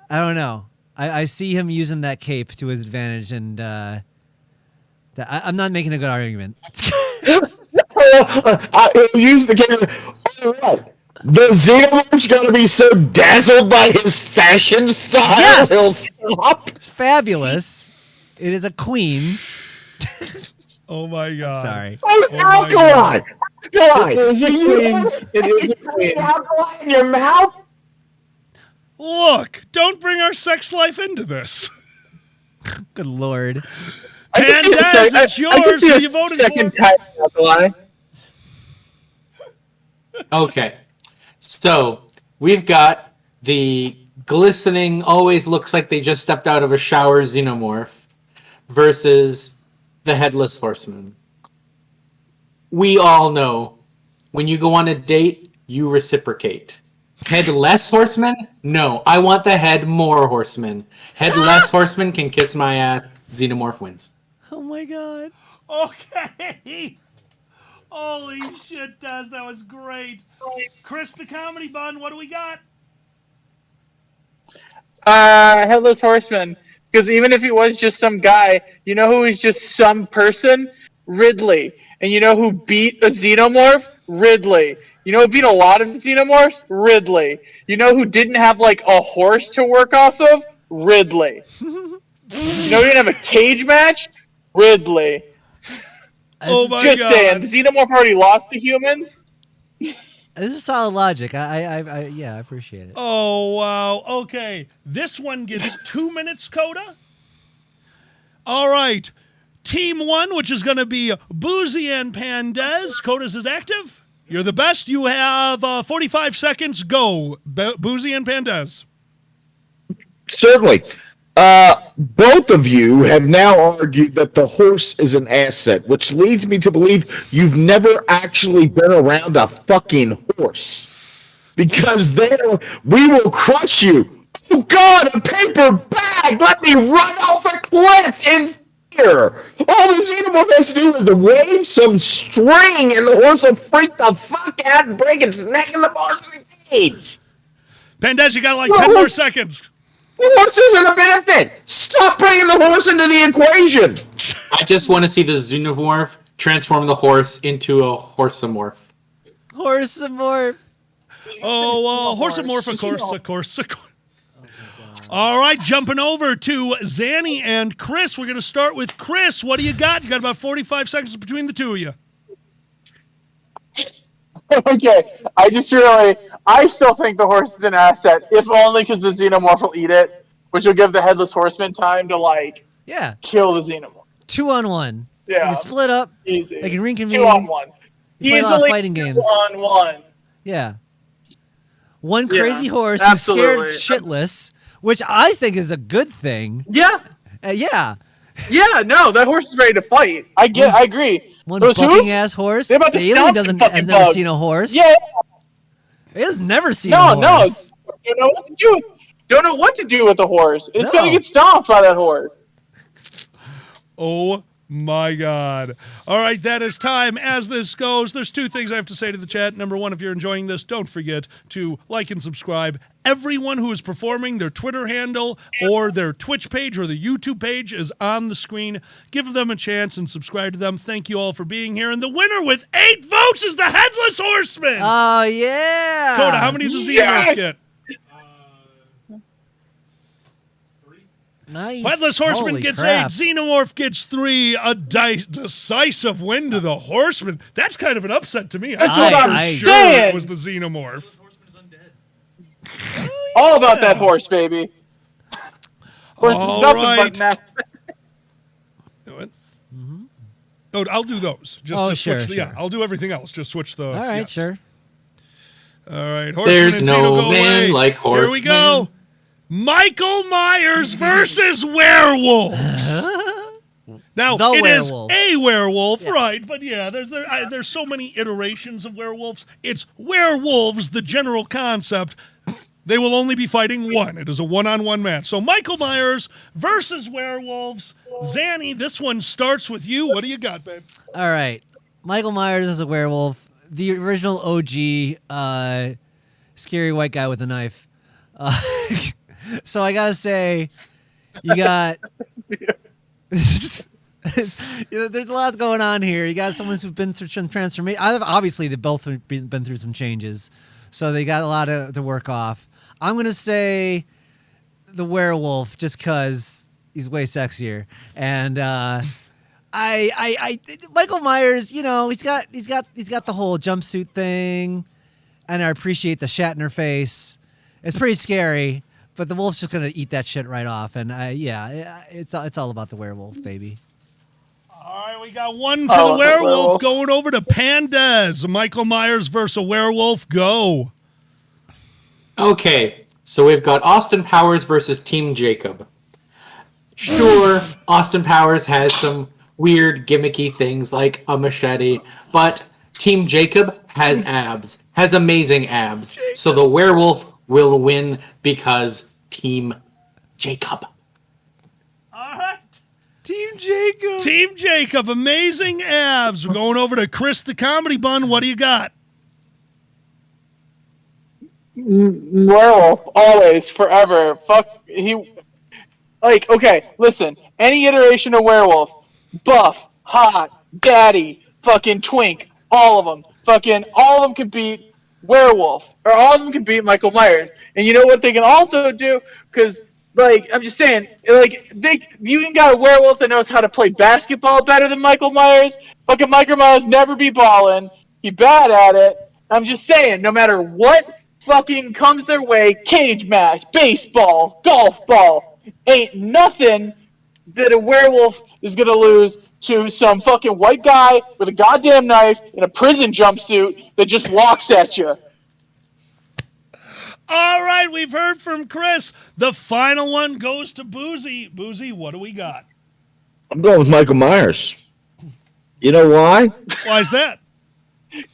I don't know. I see him using that cape to his advantage, and I'm not making a good argument. He'll use the cape. All right. The Xenomorph's gonna be so dazzled by his fashion style, Yes! he'll stop. It's fabulous. It is a queen. Oh my God! Sorry. Oh, alkaline! Alkaline! It is a queen. It is a queen. Alkaline in your mouth? Look, don't bring our sex life into this. Good Lord. Pandaz, it's yours. Who you voted second for? time alkaline. Okay, so we've got the glistening, always looks like they just stepped out of a shower xenomorph versus the headless horseman. We all know when you go on a date, you reciprocate. Headless horseman? No, I want the head more horseman. Headless horseman can kiss my ass. Xenomorph wins. Oh my God. Okay. Holy shit, Daz, that was great. Chris, the comedy bun, what do we got? Headless Horseman. Because even if he was just some guy, you know who is just some person? Ridley. And you know who beat a xenomorph? Ridley. You know who beat a lot of xenomorphs? Ridley. You know who didn't have like a horse to work off of? Ridley. You know who didn't have a cage match? Ridley. Oh my Just God. saying, the xenomorph already lost to humans. This is solid logic. Yeah, I appreciate it. Oh, wow. Okay. This one gets 2 minutes, Coda. All right. Team 1, which is going to be Boozy and Pandez. Coda's is active. You're the best. You have 45 seconds. Go, Boozy and Pandez. Certainly. Both of you have now argued that the horse is an asset, which leads me to believe you've never actually been around a fucking horse. Because there, we will crush you. Oh God, a paper bag! Let me run off a cliff in fear! All the xenomorph has to do is wave some string and the horse will freak the fuck out and break its neck in the bars of the cage. Pandez, you got like 10 more seconds. The horse isn't a benefit! Stop bringing the horse into the equation! I just want to see the xenomorph transform the horse into a horseomorph. Horseamorph. Oh, horseamorph, of course. All right, jumping over to Zanny and Chris. We're going to start with Chris. What do you got? You got about 45 seconds between the two of you. Okay, I still think the horse is an asset, if only because the xenomorph will eat it, which will give the headless horseman time to Yeah. kill the xenomorph. 2-on-1. Yeah, They can split up. easy. They can reconvene. 2-on-1. You play a lot of Easily fighting games. 2-on-1. Yeah. One Yeah, crazy horse who's scared absolutely. shitless, which I think is a good thing. Yeah, Yeah. yeah. No, that horse is ready to fight. I agree. One Those bucking hooves? ass horse. They're about to The alien stomp doesn't the fucking has never bug. seen a horse. Yeah. He has never seen No, a no. horse. Don't know what to do. Don't know what to do with the horse. It's No. gonna get stomped by that horse. Oh my God. All right, that is time. As this goes, there's two things I have to say to the chat. Number one, if you're enjoying this, don't forget to like and subscribe. Everyone who is performing, their Twitter handle or their Twitch page or the YouTube page is on the screen. Give them a chance and subscribe to them. Thank you all for being here. And the winner with 8 votes is the Headless Horseman. Oh, yeah. Coda, how many does Xenomorph Yes. get? Nice. Headless Horseman Holy gets crap. 8. Xenomorph gets 3. A decisive win to the Horseman. That's kind of an upset to me. I thought what for I'm sure saying. it was the Xenomorph. All about that horse, baby. Horse is All nothing right. but that. What? No, I'll do those. Just Oh, to sure, switch. Yeah, sure. I'll do everything else. Just switch the. All right, yes. sure. All right, Horseman There's and no Xeno go man away. like Here we go. Horseman. Michael Myers versus werewolves. Now The it is werewolf. a werewolf, right? But yeah, there's so many iterations of werewolves. It's werewolves, the general concept. They will only be fighting one. It is a one-on-one match. So Michael Myers versus werewolves. Zanny, this one starts with you. What do you got, babe? All right. Michael Myers is a werewolf. The original OG scary white guy with a knife. So I gotta say, you got. There's a lot going on here. You got someone who's been through some transformation. Obviously, they've both been through some changes, so they got a lot to work off. I'm gonna say the werewolf just because he's way sexier, and Michael Myers. You know, he's got the whole jumpsuit thing, and I appreciate the Shatner face. It's pretty scary, but the wolf's just gonna eat that shit right off, and it's all about the werewolf, baby. All right, we got one for the werewolf going over to Pandas. Michael Myers versus a werewolf. Go. Okay, so we've got Austin Powers versus Team Jacob. Sure, Austin Powers has some weird gimmicky things like a machete, but Team Jacob has abs, has amazing abs. So the werewolf will win because Team Jacob. All right. Team Jacob. Team Jacob, amazing abs. We're going over to Chris the Comedy Bun. What do you got? Werewolf, always, forever. Fuck, okay, listen. Any iteration of werewolf, buff, hot, daddy, fucking twink, all of them. Fucking, all of them can beat werewolf. Or all of them can beat Michael Myers. And you know what they can also do? Because, I'm just saying, you can got a werewolf that knows how to play basketball better than Michael Myers. Fucking Michael Myers never be balling. He bad at it. I'm just saying, no matter what fucking comes their way, cage match, baseball, golf ball, ain't nothing that a werewolf is gonna lose to some fucking white guy with a goddamn knife in a prison jumpsuit that just walks at you. All right, we've heard from Chris. The final one goes to Boozy. Boozy, what do we got? I'm going with Michael Myers. You know why? Why is that?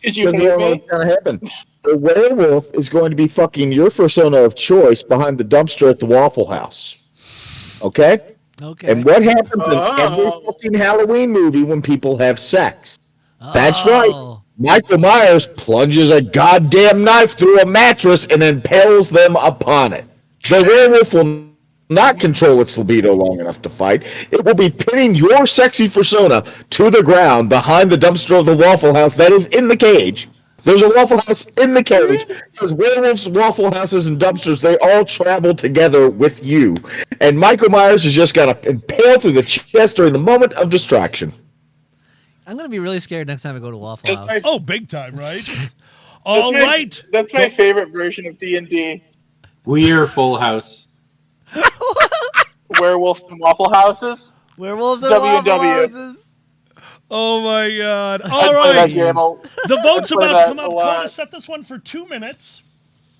Did you Because hear we know me? what's going to happen. The werewolf is going to be fucking your persona of choice behind the dumpster at the Waffle House. Okay? Okay. And what happens in every fucking Halloween movie when people have sex? That's right. Michael Myers plunges a goddamn knife through a mattress and impales them upon it. The werewolf will not control its libido long enough to fight. It will be pinning your sexy persona to the ground behind the dumpster of the Waffle House that is in the cage. There's a Waffle House in the carriage. Because werewolves, Waffle Houses, and dumpsters, they all travel together with you. And Michael Myers is just going to impale through the chest during the moment of distraction. I'm going to be really scared next time I go to Waffle House. Oh, big time, right? All right. That's my favorite version of D&D. We're Full House. Werewolves and Waffle Houses. Werewolves and Waffle Houses. Oh, my God. All right. The vote's about to come up. Coda, set this one for 2 minutes.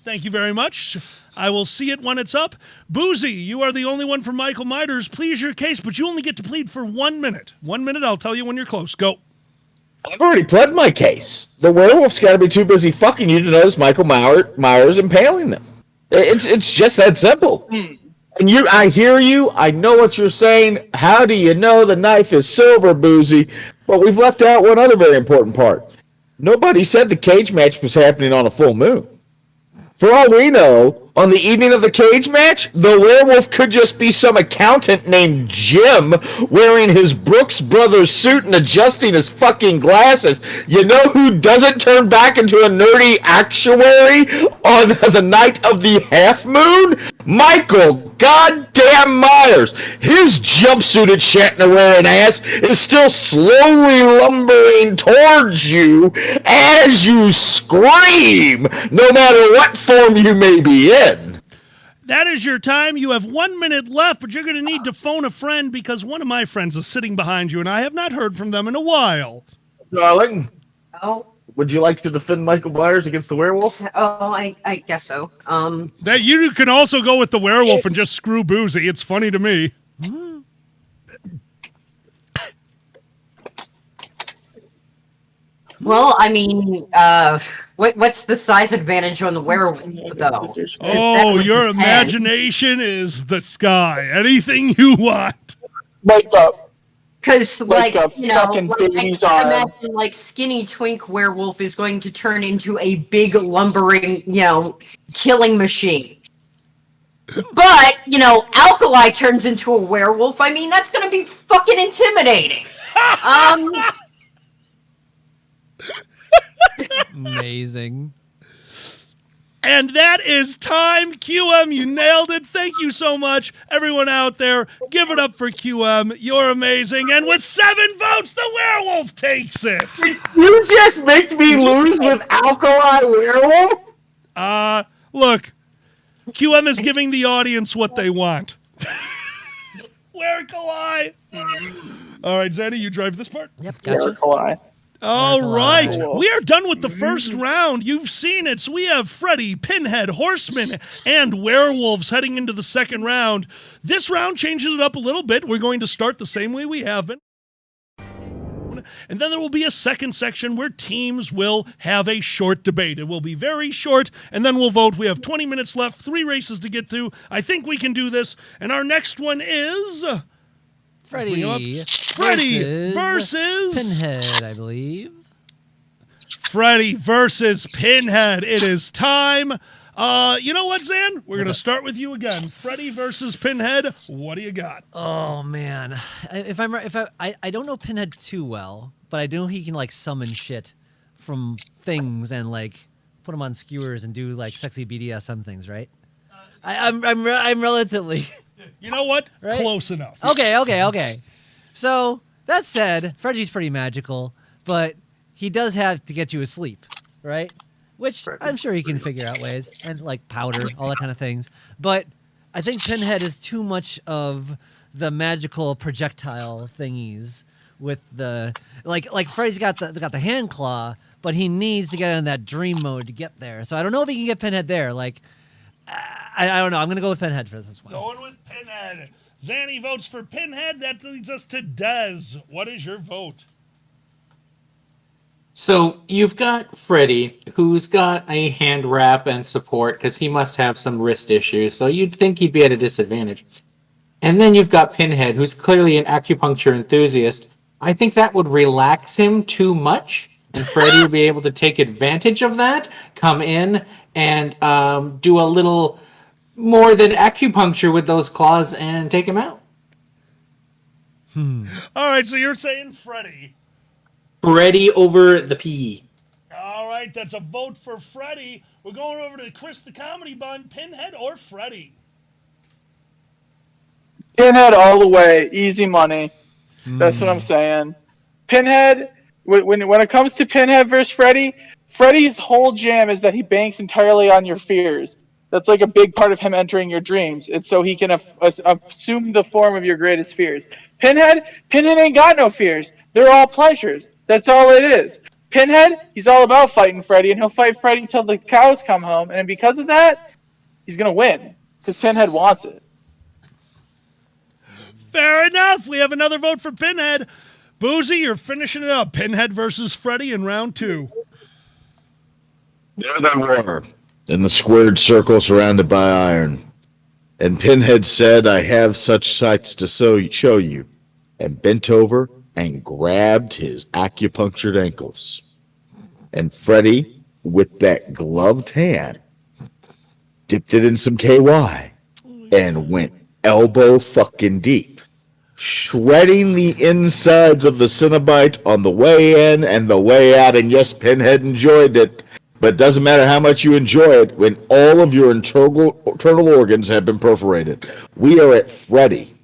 Thank you very much. I will see it when it's up. Boozy, you are the only one for Michael Myers. Plead your case, but you only get to plead for 1 minute. 1 minute, I'll tell you when you're close. Go. I've already pled my case. The werewolf's got to be too busy fucking you to notice Michael Myers impaling them. It's just that simple. And I hear you. I know what you're saying. How do you know the knife is silver, Boozy? But we've left out one other very important part. Nobody said the cage match was happening on a full moon. For all we know, on the evening of the cage match, the werewolf could just be some accountant named Jim wearing his Brooks Brothers suit and adjusting his fucking glasses. You know who doesn't turn back into a nerdy actuary on the night of the half moon? Michael goddamn Myers. His jumpsuited Shatner wearing ass is still slowly lumbering towards you as you scream, no matter what form you may be in. That is your time. You have 1 minute left, but you're going to need to phone a friend because one of my friends is sitting behind you, and I have not heard from them in a while. Darling, Oh, would you like to defend Michael Myers against the werewolf? I guess so. That you can also go with the werewolf and just screw Boozy. It's funny to me. Well, I mean, what's the size advantage on the werewolf, though? Oh, your 10. imagination is the sky. Anything you want. Like Because, Like a fucking I baby's can't arm. imagine, skinny twink werewolf is going to turn into a big lumbering, killing machine. But, Alkali turns into a werewolf. I mean, that's gonna be fucking intimidating. Amazing. And that is time. QM, you nailed it. Thank you so much. Everyone out there, give it up for QM. You're amazing. And with 7 votes, the werewolf takes it. You just make me lose with Alkali Werewolf? Look, QM is giving the audience what they want. Werewolf. All right, Zanny, you drive this part? Yep, gotcha. All right, we are done with the first round. You've seen it. So we have Freddy, Pinhead, Horseman, and Werewolves heading into the second round. This round changes it up a little bit. We're going to start the same way we have been. And then there will be a second section where teams will have a short debate. It will be very short, and then we'll vote. We have 20 minutes left, 3 races to get through. I think we can do this. And our next one is... Freddy versus Pinhead, I believe. Freddy versus Pinhead. It is time. You know what, Zan? We're going to start with you again. Freddy versus Pinhead. What do you got? Oh man, I don't know Pinhead too well, but I know he can like summon shit from things and like put them on skewers and do like sexy BDSM things, right? I'm relatively. You know what? Right? Close enough. Okay. So that said, Freddy's pretty magical, but he does have to get you asleep, right? Which I'm sure he can figure out ways, and like powder, all that kind of things. But I think Pinhead is too much of the magical projectile thingies with the like Freddy's got the hand claw, but he needs to get in that dream mode to get there. So I don't know if he can get Pinhead there. Like I don't know. I'm gonna go with Pinhead for this one. Going with Pinhead. Zanny votes for Pinhead. That leads us to Dez. What is your vote? So you've got Freddy, who's got a hand wrap and support because he must have some wrist issues. So you'd think he'd be at a disadvantage. And then you've got Pinhead, who's clearly an acupuncture enthusiast. I think that would relax him too much, and Freddy would be able to take advantage of that, come in and do a little more than acupuncture with those claws and take him out. All right, so you're saying Freddy. Freddy over the P. All right, that's a vote for Freddy. We're going over to Chris the Comedy Bun. Pinhead or Freddy? Pinhead all the way, easy money. That's what I'm saying. Pinhead, when it comes to Pinhead versus Freddy, Freddy's whole jam is that he banks entirely on your fears. That's like a big part of him entering your dreams. It's so he can assume the form of your greatest fears. Pinhead ain't got no fears. They're all pleasures. That's all it is. Pinhead, he's all about fighting Freddy, and he'll fight Freddy until the cows come home. And because of that, he's going to win. Because Pinhead wants it. Fair enough. We have another vote for Pinhead. Boozy, you're finishing it up. Pinhead versus Freddy in round 2. There they were, in the squared circle surrounded by iron. And Pinhead said, I have such sights to show you, and bent over and grabbed his acupunctured ankles. And Freddy, with that gloved hand, dipped it in some KY and went elbow fucking deep, shredding the insides of the Cenobite on the way in and the way out. And yes, Pinhead enjoyed it. But it doesn't matter how much you enjoy it when all of your internal organs have been perforated. We are at Freddy.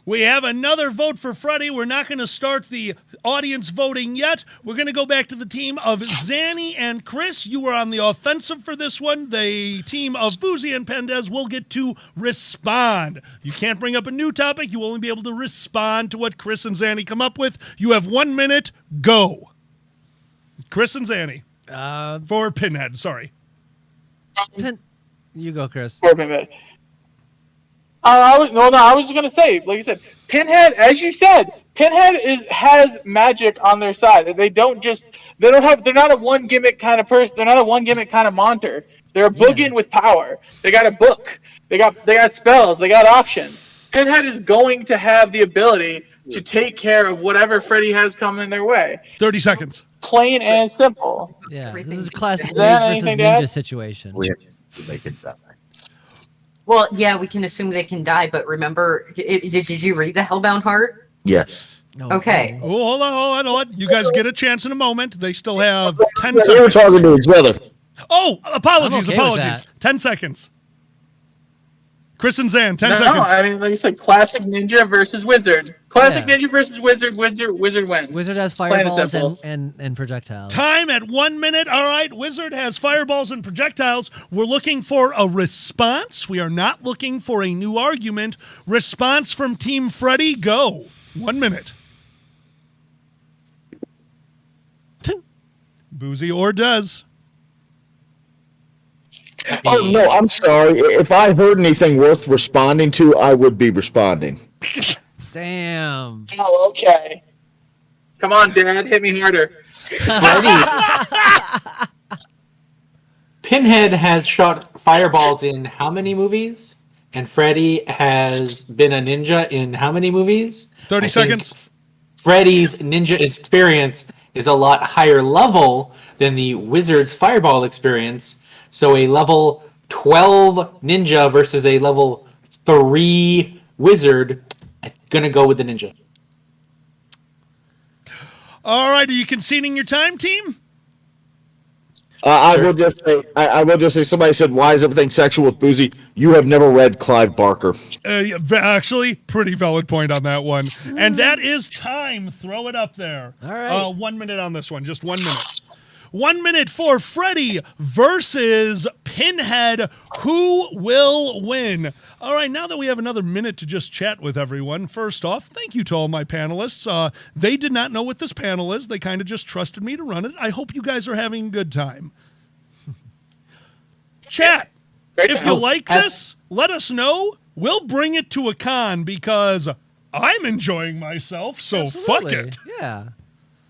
We have another vote for Freddy. We're not going to start the audience voting yet. We're going to go back to the team of Zanny and Chris. You were on the offensive for this one. The team of Boozy and Pendez will get to respond. You can't bring up a new topic. You will only be able to respond to what Chris and Zanny come up with. You have 1 minute. Go. Chris and Zanny. For Pinhead, sorry. You go, Chris. For Pinhead. I was just gonna say, like you said, Pinhead, as you said, Pinhead has magic on their side. They're not a one gimmick kind of person. They're not a one gimmick kind of monster. They're a boogin with power. They got a book. They got spells. They got options. Pinhead is going to have the ability to take care of whatever Freddy has coming their way. 30 seconds. Plain and simple. Yeah, this is a classic Is that mage versus anything to add? ninja situation. We have to make it that way. Well, yeah, we can assume they can die, but remember, did you read the Hellbound Heart? Yes. No, Okay. no. Oh, hold on. You guys get a chance in a moment. They still have 10 We were seconds. talking to each other. Oh, apologies, I'm okay with apologies. that. 10 seconds. Chris and Zan, 10 No, seconds. I mean, like you said, classic ninja versus wizard. Classic Yeah. ninja versus wizard. Wizard wins. Wizard has Plain and fireballs simple. and projectiles. Time at 1 minute. All right, Wizard has fireballs and projectiles. We're looking for a response. We are not looking for a new argument. Response from Team Freddy, go. 1 minute. Boozy or Dez. Oh, no, I'm sorry. If I heard anything worth responding to, I would be responding. Damn. Oh, okay. Come on, Dad, hit me harder. Freddy. Pinhead has shot fireballs in how many movies? And Freddy has been a ninja in how many movies? 30 I seconds. think Freddy's ninja experience is a lot higher level than the wizard's fireball experience. So a level 12 ninja versus a level 3 wizard, I'm going to go with the ninja. All right, are you conceding your time, team? I will just say. Somebody said, "Why is everything sexual with Boozy?" You have never read Clive Barker. Actually, pretty valid point on that one. And that is time. Throw it up there. All right. 1 minute on this one. Just 1 minute. 1 minute for Freddy versus Pinhead. Who will win? All right, now that we have another minute to just chat with everyone, first off, thank you to all my panelists. They did not know what this panel is. They kind of just trusted me to run it. I hope you guys are having a good time. Chat, if you like this, let us know. We'll bring it to a con because I'm enjoying myself, so fuck Absolutely. it. Yeah.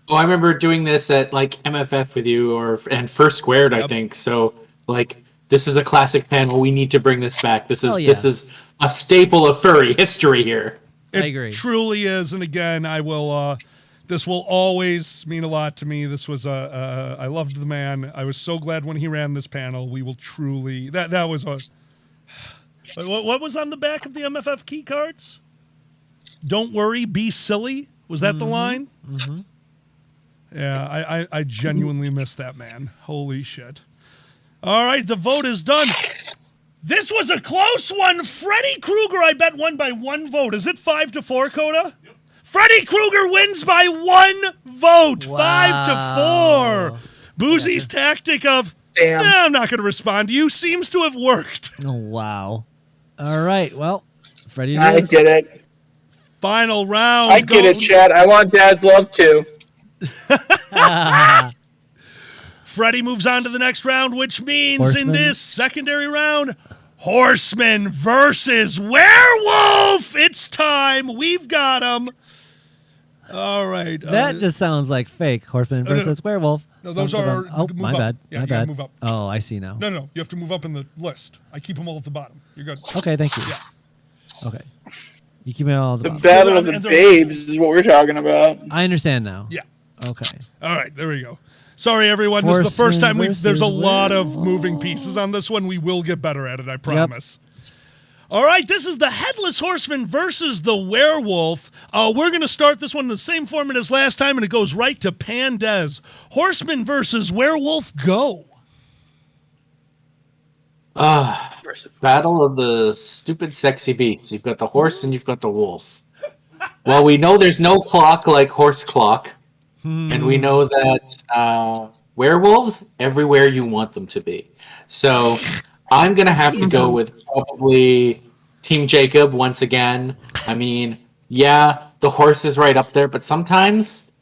Oh, I remember doing this at like MFF with you and First Squared, I think. So like this is a classic panel. We need to bring this back. This Hell is yeah. this is a staple of furry history here. I agree. Truly is, and again, I will. This will always mean a lot to me. This was I loved the man. I was so glad when he ran this panel. We will truly that was a. What was on the back of the MFF key cards? Don't worry, be silly. Was that the line? Mm-hmm. Yeah, I genuinely miss that man. Holy shit. All right, the vote is done. This was a close one. Freddy Krueger, I bet, won by 1 vote. Is it 5-4, Coda? Yep. Freddy Krueger wins by 1 vote. Wow. 5-4. Boozy's tactic of, Damn. I'm not going to respond to you, seems to have worked. Oh, wow. All right. Well, Freddy I knows. get it. Final round. I get it, Chad. I want Dad's love too. Freddy moves on to the next round, which means in Horseman. this secondary round, Horseman versus Werewolf. It's time. We've got him. All right. That just sounds like fake. Horseman no, no. versus werewolf. No, those are. Oh, move my up. bad. Yeah, My you gotta bad. move up. Oh, I see now. No, you have to move up in the list. I keep them all at the bottom. You're good. Okay, thank you. Yeah. Okay. You keep it all at the The bottom. Battle of the And they're- Babes is what we're talking about. I understand now. Yeah. Okay. All right. There we go. Sorry, everyone. This is the first Horseman time there's a versus lot of werewolf. moving pieces on this one. We will get better at it. I promise. All right, this is the Headless Horseman versus the Werewolf. We're going to start this one in the same format as last time, and it goes right to Pandez. Horseman versus Werewolf, go. Battle of the stupid sexy beasts. You've got the horse and you've got the wolf. Well, we know there's no clock like horse clock. And we know that werewolves everywhere you want them to be. So I'm going to have to go with probably Team Jacob once again. I mean, yeah, the horse is right up there, but sometimes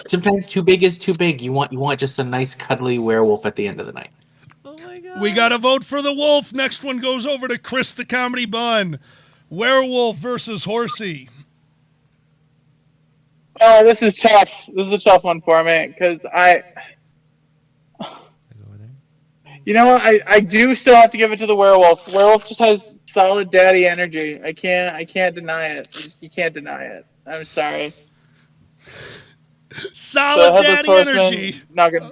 too big is too big. You want just a nice cuddly werewolf at the end of the night. Oh my god. We got to vote for the wolf. Next one goes over to Chris the Comedy Bun. Werewolf versus Horsey. Oh, this is tough. This is a tough one for me because you know what? I do still have to give it to the werewolf. Werewolf just has solid daddy energy. I can't deny it. You can't deny it. I'm sorry. Solid The daddy Headless Horseman, energy. Not gonna.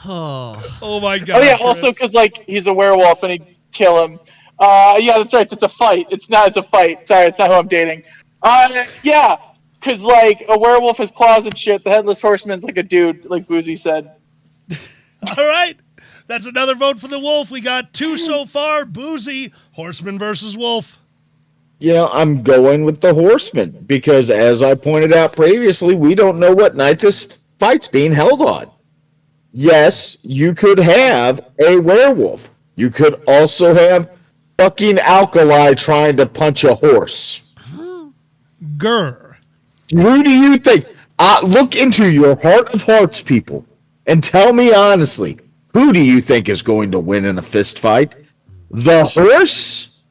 Oh. Oh my god. Oh yeah. Chris. Also, because like he's a werewolf and he kill him. Yeah, that's right. It's a fight. It's a fight. Sorry, it's not who I'm dating. Yeah, because like a werewolf has claws and shit. The headless horseman's like a dude, like Boozy said. All right. That's another vote for the wolf. We got 2 so far. Boozy, horseman versus wolf. You know, I'm going with the horseman because, as I pointed out previously, we don't know what night this fight's being held on. Yes, you could have a werewolf. You could also have fucking Alkali trying to punch a horse. Grr. Who do you think? Look into your heart of hearts, people, and tell me honestly, who do you think is going to win in a fist fight? The horse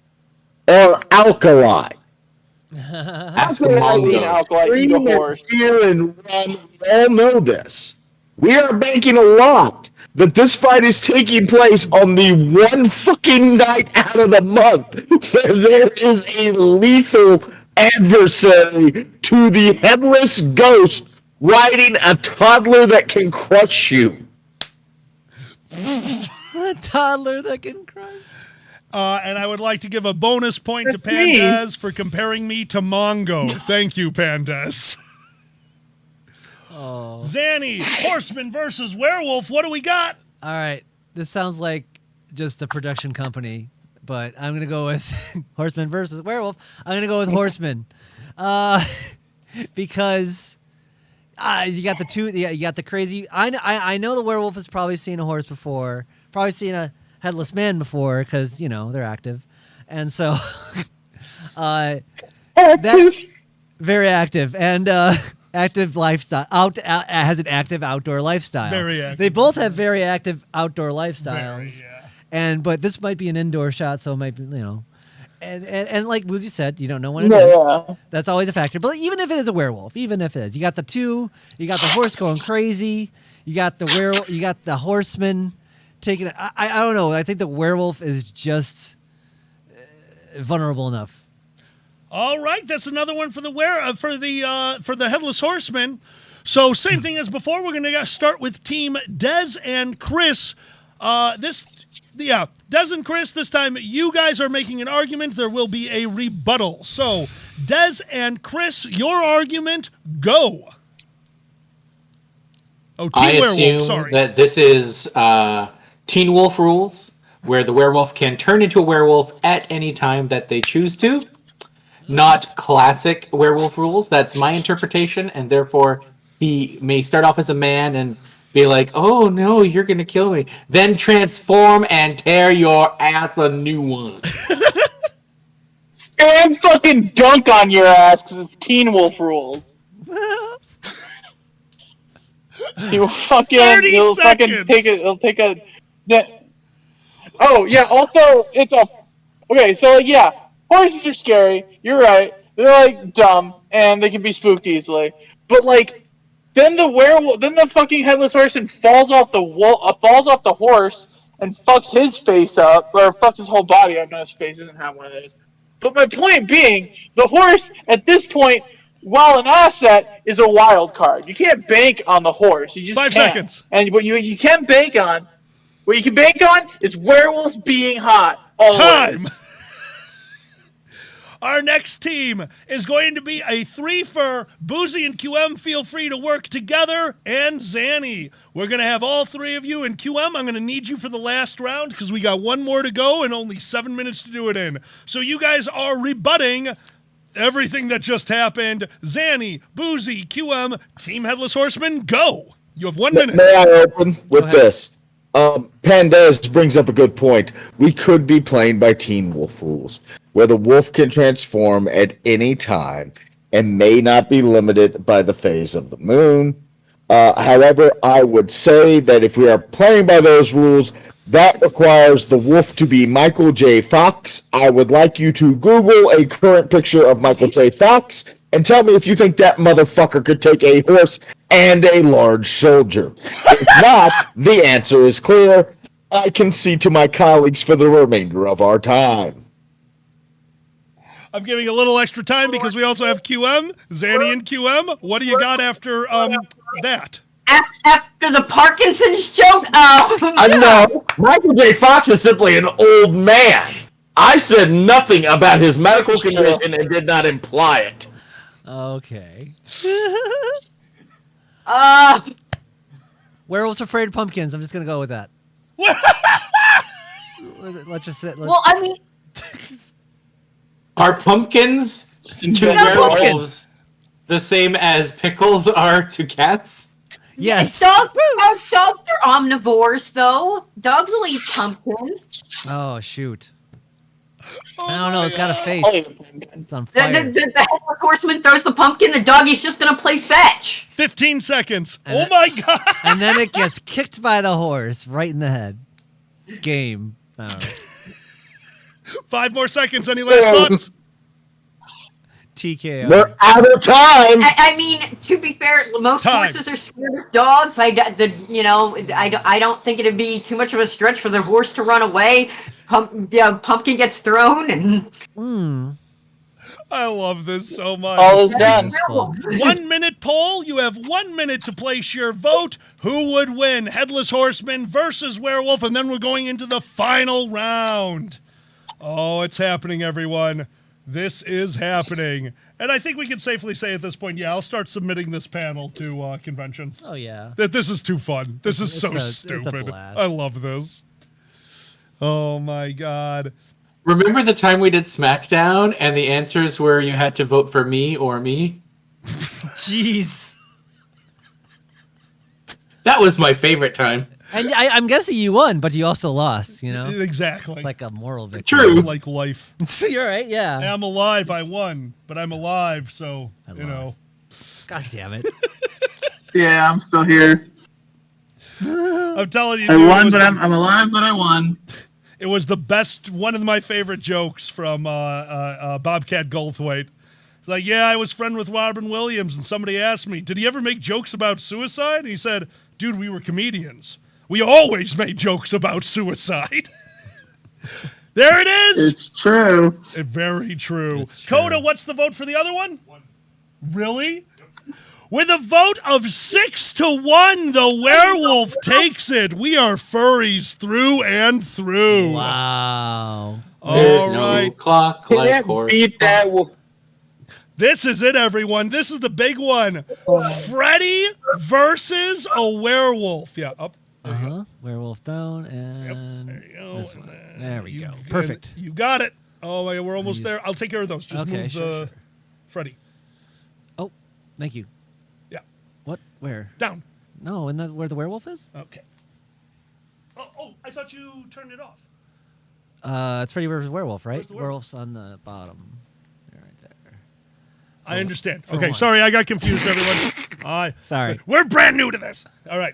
or Alkali? Ask a I've seen Mongo. Alkali eat a horse. Fear and run. We all know this. We are banking a lot that this fight is taking place on the one fucking night out of the month where there is a lethal adversary to the headless ghost riding a toddler that can crush you. A toddler that can cry. And I would like to give a bonus point to That's me. Pandas for comparing me to Mongo. Thank you, Pandas. Oh. Zanny, horseman versus werewolf. What do we got? All right. This sounds like just a production company, but I'm gonna go with horseman versus werewolf. I'm gonna go with horseman, because you got the two. You got the crazy. I know the werewolf has probably seen a horse before, probably seen a headless man before, because they're active, and so that very active and active lifestyle. Has an active outdoor lifestyle. Very active. They both have very active outdoor lifestyles. Very, But this might be an indoor shot, so it might be and like Woozy said, you don't know when it is. Yeah. That's always a factor. But even if it is a werewolf, even if it is, you got the horse going crazy. You got the horseman taking it. I don't know. I think the werewolf is just vulnerable enough. All right, that's another one for the for the headless horseman. So same thing as before. We're going to start with Team Dez and Chris. Dez and Chris. This time, you guys are making an argument. There will be a rebuttal. So, Dez and Chris, your argument, go. Oh, I Team Werewolf. assume Sorry. that this is Teen Wolf rules, where the werewolf can turn into a werewolf at any time that they choose to. Not classic werewolf rules. That's my interpretation, and therefore he may start off as a man and be like, "Oh no, you're gonna kill me," then transform and tear your ass a new one. And fucking dunk on your ass because it's Teen Wolf rules. He'll fucking 30 he'll fucking seconds. take it. He'll take a. Oh yeah. Also, it's a. Okay, so yeah, horses are scary. You're right. They're like dumb and they can be spooked easily. But like, then the fucking headless horseman falls off the horse and fucks his face up, or fucks his whole body up. No, his face doesn't have one of those. But my point being, the horse at this point, while an asset, is a wild card. You can't bank on the horse. You just 5 can't. seconds. And what you can bank on, is werewolves being hot. Always. Time. Our next team is going to be a 3 for Boozy and QM. Feel free to work together, and Zanny. We're going to have all 3 of you, and QM, I'm going to need you for the last round because we got 1 more to go and only 7 minutes to do it in. So you guys are rebutting everything that just happened. Zanny, Boozy, QM, Team Headless Horseman, go. You have 1 minute. May I open with this? Pandez brings up a good point. We could be playing by Teen Wolf rules, where the wolf can transform at any time and may not be limited by the phase of the moon. However, I would say that if we are playing by those rules, that requires the wolf to be Michael J. Fox. I would like you to Google a current picture of Michael J. Fox and tell me if you think that motherfucker could take a horse and a large soldier. If not, the answer is clear. I can see to my colleagues for the remainder of our time. I'm giving a little extra time because we also have QM, Zanny and QM. What do you got after that? After the Parkinson's joke? Oh, I know. Michael J. Fox is simply an old man. I said nothing about his medical condition and did not imply it. Okay. uh, Werewolves are afraid of pumpkins. I'm just gonna go with that. Let's just sit. well, I mean, Are pumpkins to got a pumpkin. werewolves the same as pickles are to cats? Yes. dogs are omnivores, though. Dogs will eat pumpkin. Oh shoot. I don't know. It's got a Oh, face. It's on The fire. headless horseman throws the pumpkin. The doggy's just gonna play fetch. 15 seconds. And Oh my god. And then it gets kicked by the horse right in the head. Game. I don't know. 5 more seconds. Any last thoughts? TKO. We're out of time. I mean, to be fair, most Time. horses are scared of dogs. I don't think it'd be too much of a stretch for the horse to run away. Pumpkin gets thrown, and I love this so much. All is done. Useful. 1 minute poll. You have 1 minute to place your vote. Who would win? Headless Horseman versus Werewolf. And then we're going into the final round. Oh, it's happening, everyone. This is happening. And I think we can safely say at this point, yeah, I'll start submitting this panel to conventions. Oh yeah. That this is too fun. This is so It's a stupid. blast. I love this. Oh my god. Remember the time we did SmackDown and the answers were you had to vote for me or me? Jeez. That was my favorite time. And I'm guessing you won, but you also lost. You know. Exactly. It's like a moral victory. True. It's like life. You're right. Yeah. I'm alive. I won, but I'm alive, so I you know. lost. God damn it. Yeah, I'm still here. I'm telling you, I dude, won, but I'm alive, but I won. it was the best. One of my favorite jokes from Bobcat Goldthwait. It's like, yeah, I was friend with Robin Williams, and somebody asked me, did he ever make jokes about suicide? And he said, dude, we were comedians. We always made jokes about suicide. There it is. It's true. Very true. It's true. Coda, what's the vote for the other one? Really? With a vote of 6-1, the werewolf takes it. We are furries through and through. Wow. There's All no right. clock like Can't horse. beat that. This is it, everyone. This is the big one. Freddy versus a werewolf. Yeah, up. Uh huh. Werewolf down and There you go. this one. There we You- go. Perfect. You got it. Oh, my, we're almost Use- there. I'll take care of those. Just Okay, move sure. Freddy. Oh, thank you. Yeah. What? Where? Down. No, isn't that where the werewolf is? Okay. Oh, I thought you turned it off. It's Freddy versus Werewolf, right? Where's the werewolf? Werewolf's on the bottom. They're right there. I understand. for Okay, once. sorry, I got confused, everyone. Sorry. We're brand new to this. All right.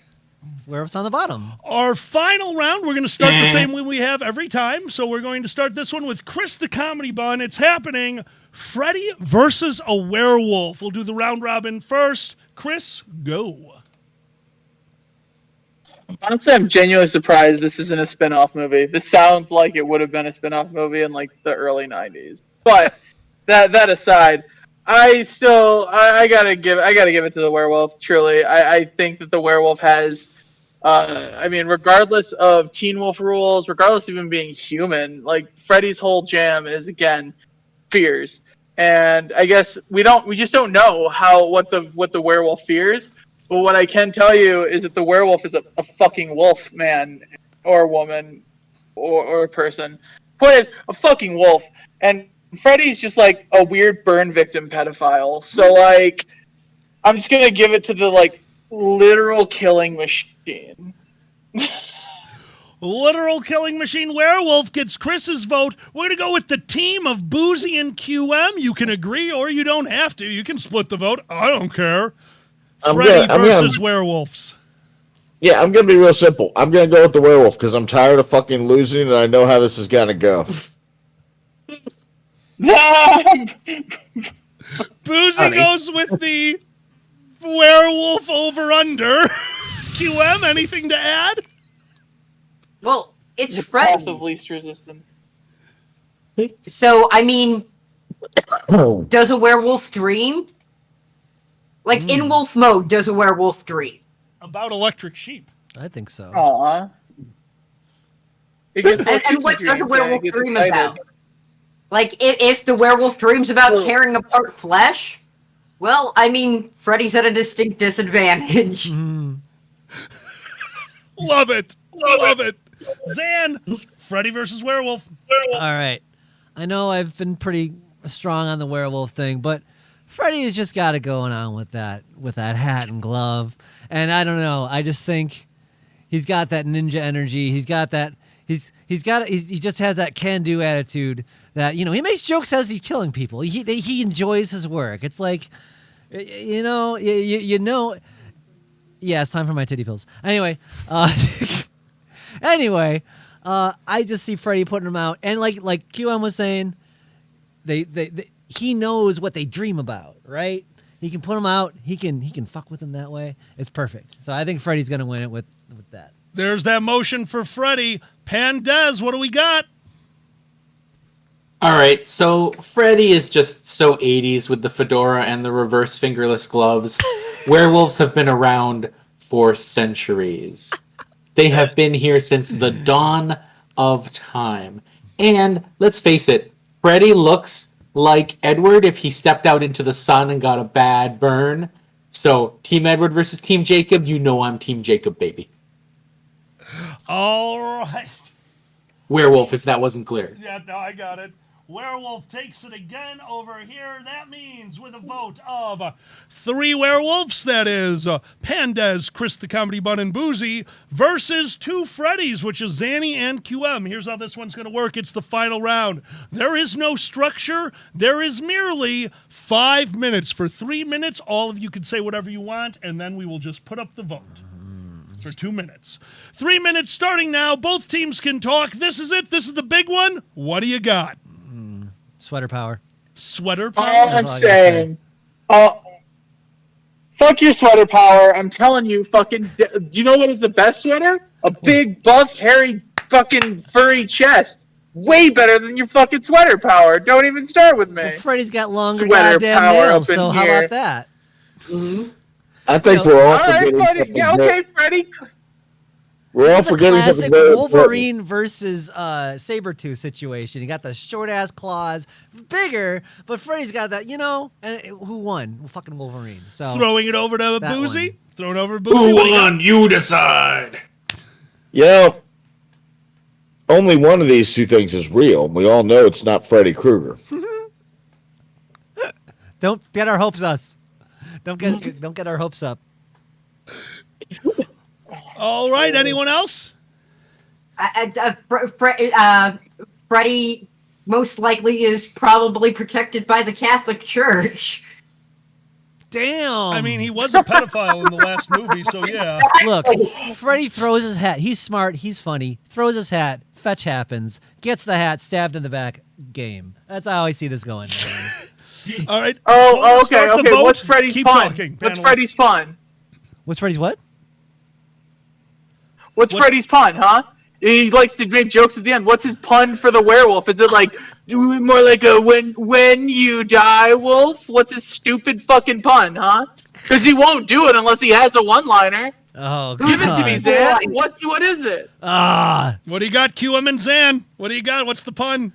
Werewolf's on the bottom. Our final round, we're going to start the same way we have every time. So we're going to start this one with Chris the Comedy Bun. It's happening. Freddy versus a werewolf. We'll do the round robin first. Chris, go. Honestly, I'm genuinely surprised this isn't a spin-off movie. This sounds like it would have been a spin-off movie in like the early 90s. But that aside, I gotta give it to the werewolf. Truly, I think that the werewolf has, regardless of Teen Wolf rules, regardless of even being human, like Freddy's whole jam is again fears, and I guess we just don't know what the werewolf fears. But what I can tell you is that the werewolf is a fucking wolf, man, or woman, or a person. Point is, a fucking wolf, and Freddy's just like a weird burn victim pedophile. So like, I'm just gonna give it to the like literal killing machine. Literal killing machine werewolf gets Chris's vote. We're going to go with the team of Boozy and QM. You can agree or you don't have to. You can split the vote. I don't care. Freddy versus werewolves. Yeah, I'm gonna be real simple. I'm gonna go with the werewolf because I'm tired of fucking losing, and I know how this is gonna go. Boozy goes with the werewolf over under. QM, anything to add? Well, it's The Freddy. path of least resistance. So, I mean, does a werewolf dream? Like, in wolf mode, does a werewolf dream? about electric sheep. I think so. Aw. And what does a werewolf dream about? Like, if the werewolf dreams about tearing apart flesh, well, I mean, Freddy's at a distinct disadvantage. Love it. Love it. Zan, Freddy versus werewolf. All right. I know I've been pretty strong on the werewolf thing, but Freddy has just got it going on with that hat and glove. And I don't know. I just think he's got that ninja energy. He's got that. He just has that can-do attitude that, he makes jokes as he's killing people. He enjoys his work. It's like, you know. Yeah, it's time for my titty pills. Anyway, I just see Freddy putting them out, and like QM was saying, he knows what they dream about, right? He can put them out. He can fuck with them that way. It's perfect. So I think Freddy's gonna win it with that. There's that motion for Freddy. Pandez, what do we got? All right, so Freddy is just so 80s with the fedora and the reverse fingerless gloves. Werewolves have been around for centuries. They have been here since the dawn of time. And let's face it, Freddy looks like Edward if he stepped out into the sun and got a bad burn. So, Team Edward versus Team Jacob, I'm Team Jacob, baby. All right. Werewolf, if that wasn't clear. Yeah, no, I got it. Werewolf takes it again over here. That means with a vote of 3 werewolves, that is Pandez, Chris the Comedy Bun, and Boozy, versus 2 Freddys, which is Zanny and QM. Here's how this one's going to work. It's the final round. There is no structure. There is merely 5 minutes. For 3 minutes, all of you can say whatever you want, and then we will just put up the vote. For 2 minutes. 3 minutes starting now. Both teams can talk. This is it. This is the big one. What do you got? Sweater power. Sweater power? All I'm saying, fuck your sweater power. I'm telling you, you know what is the best sweater? A big, buff, hairy, fucking furry chest. Way better than your fucking sweater power. Don't even start with me. Well, Freddy's got longer Sweater goddamn power nails, up in so how here. about that? Mm-hmm. I think we're all All right, forgetting buddy. something Yeah, okay, Freddy. We're all This is a forgetting classic something very important. Wolverine versus Sabretooth situation. You got the short-ass claws, bigger, but Freddy's got that, and who won? Well, fucking Wolverine. So Throwing it over to that Boozy? one. Throwing over to Boozy? What do you got? You decide. Only one of these 2 things is real. We all know it's not Freddy Krueger. Don't get our hopes up. Don't get our hopes up. All right, anyone else? Freddy most likely is probably protected by the Catholic Church. Damn. I mean, he was a pedophile in the last movie, so yeah. Look, Freddy throws his hat. He's smart. He's funny. Throws his hat. Fetch happens. Gets the hat. Stabbed in the back. Game. That's how I see this going. All right. Oh, okay, Start the okay. vote. What's Freddy's Keep pun? talking, What's panelists. Freddy's pun? What's Freddy's what? What's Freddy's pun, huh? He likes to make jokes at the end. What's his pun for the werewolf? Is it like more like a when you die wolf? What's his stupid fucking pun, huh? Because he won't do it unless he has a one-liner. Oh, Give it to me, God. Zan. What is it? What do you got, QM and Zan? What do you got? What's the pun?